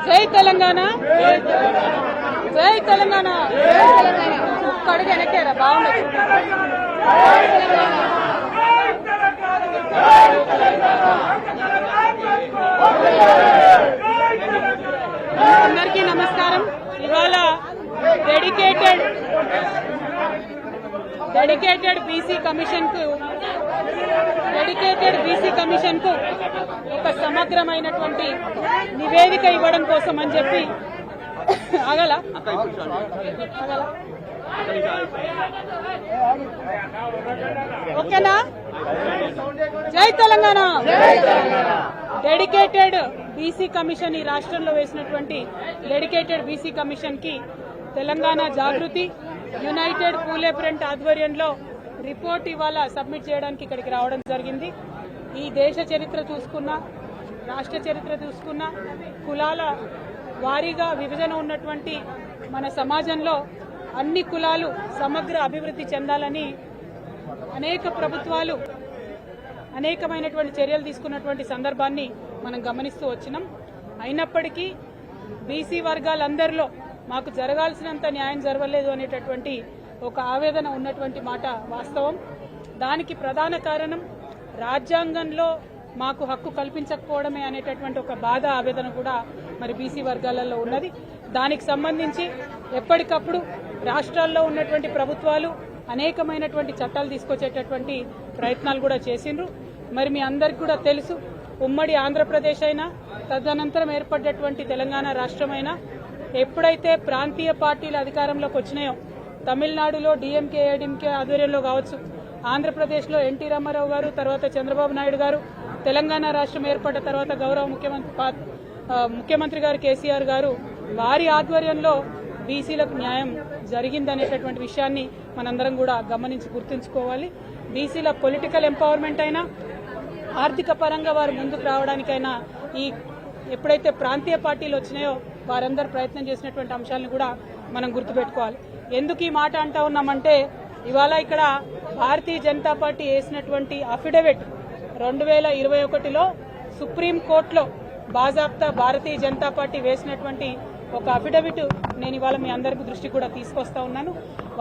జై తెలంగాణ జై తెలంగాణ కడుగు వెనక్కేరా బాగుంది. అందరికీ నమస్కారం. ఇవాళ డెడికేటెడ్ బీసీ కమిషన్ కు ఒక సమగ్రమైనటువంటి నివేదిక ఇవ్వడం కోసం అని చెప్పి ఓకేనా? జై తెలంగాణ. డెడికేటెడ్ బీసీ కమిషన్, ఈ రాష్ట్రంలో వేసినటువంటి డెడికేటెడ్ బీసీ కమిషన్ కి తెలంగాణ జాగృతి, యునైటెడ్ పూలే ఫ్రంట్ ఆధ్వర్యంలో రిపోర్ట్ ఇవాళ సబ్మిట్ చేయడానికి ఇక్కడికి రావడం జరిగింది. ఈ దేశ చరిత్ర చూసుకున్నా, రాష్ట్ర చరిత్ర చూసుకున్నా, కులాల వారీగా విభజన ఉన్నటువంటి మన సమాజంలో అన్ని కులాలు సమగ్ర అభివృద్ధి చెందాలని అనేక ప్రభుత్వాలు అనేకమైనటువంటి చర్యలు తీసుకున్నటువంటి సందర్భాన్ని మనం గమనిస్తూ వచ్చినాం. అయినప్పటికీ బీసీ వర్గాలందరిలో మాకు జరగాల్సినంత న్యాయం జరగలేదు అనేటటువంటి ఒక ఆవేదన ఉన్నటువంటి మాట వాస్తవం. దానికి ప్రధాన కారణం రాజ్యాంగంలో మాకు హక్కు కల్పించకపోవడమే అనేటటువంటి ఒక బాధ, ఆవేదన కూడా మరి బీసీ వర్గాలలో ఉన్నది. దానికి సంబంధించి ఎప్పటికప్పుడు రాష్ట్రాల్లో ఉన్నటువంటి ప్రభుత్వాలు అనేకమైనటువంటి చట్టాలు తీసుకొచ్చేటటువంటి ప్రయత్నాలు కూడా చేసిండ్రు. మరి మీ అందరికి కూడా తెలుసు, ఉమ్మడి ఆంధ్రప్రదేశ్ అయినా, తదనంతరం ఏర్పడ్డటువంటి తెలంగాణ రాష్ట్రమైనా, ఎప్పుడైతే ప్రాంతీయ పార్టీలు అధికారంలోకి వచ్చినాయో, తమిళనాడులో డిఎంకే ఏడీఎంకే ఆధ్వర్యంలో కావచ్చు, ఆంధ్రప్రదేశ్లో ఎన్టీ రామారావు గారు, తర్వాత చంద్రబాబు నాయుడు గారు, తెలంగాణ రాష్ట్రం ఏర్పడ్డ తర్వాత గౌరవ ముఖ్యమంత్రి గారు కేసీఆర్ గారు, వారి ఆధ్వర్యంలో బీసీలకు న్యాయం జరిగిందనేటటువంటి విషయాన్ని మనందరం కూడా గమనించి గుర్తుంచుకోవాలి. బీసీల పొలిటికల్ ఎంపవర్మెంట్ అయినా, ఆర్థిక పరంగా వారు ముందుకు రావడానికైనా ఈ ఎప్పుడైతే ప్రాంతీయ పార్టీలు వచ్చినాయో వారందరూ ప్రయత్నం చేసినటువంటి అంశాలను కూడా మనం గుర్తుపెట్టుకోవాలి. ఎందుకు ఈ మాట అంటా ఉన్నామంటే, ఇవాళ ఇక్కడ భారతీయ జనతా పార్టీ వేసినటువంటి అఫిడవిట్ 2021లో సుప్రీంకోర్టులో బాజాప్తా భారతీయ జనతా పార్టీ వేసినటువంటి ఒక అఫిడవిట్ నేను ఇవాళ మీ అందరికి దృష్టి కూడా తీసుకొస్తా ఉన్నాను.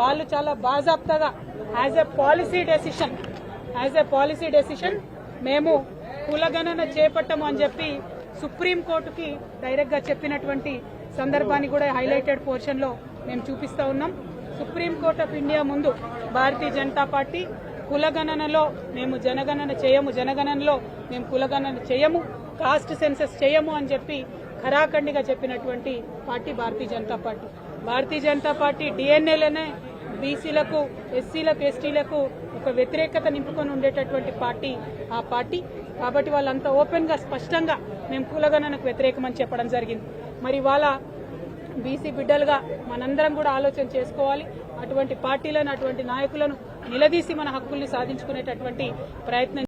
వాళ్ళు చాలా బాజాప్తాగా యాజ్ ఎ పాలసీ డెసిషన్ మేము కులగణన చేపట్టము అని చెప్పి సుప్రీంకోర్టుకి డైరెక్ట్ గా చెప్పినటువంటి సందర్భాన్ని కూడా హైలైటెడ్ పోర్షన్ లో మేము చూపిస్తా ఉన్నాం. సుప్రీంకోర్టు ఆఫ్ ఇండియా ముందు భారతీయ జనతా పార్టీ కులగణనలో మేము జనగణనలో మేము కులగణన చేయము, కాస్ట్ సెన్సస్ చేయము అని చెప్పి ఖరాఖండిగా చెప్పినటువంటి party Bharatiya Janata party. Bharatiya Janata party డిఎన్ఏలోనే బీసీలకు, ఎస్సీలకు, ఎస్టీలకు ఒక వ్యతిరేకత నింపుకొని ఉండేటటువంటి పార్టీ ఆ పార్టీ. కాబట్టి వాళ్ళంతా ఓపెన్ గా స్పష్టంగా మేము కులగణనకు వ్యతిరేకమని చెప్పడం జరిగింది. మరి ఇవాళ బీసీ బిడ్డలుగా మనందరం కూడా ఆలోచన చేసుకోవాలి. అటువంటి పార్టీలను, అటువంటి నాయకులను నిలదీసి మన హక్కుల్ని సాధించుకునేటటువంటి ప్రయత్నం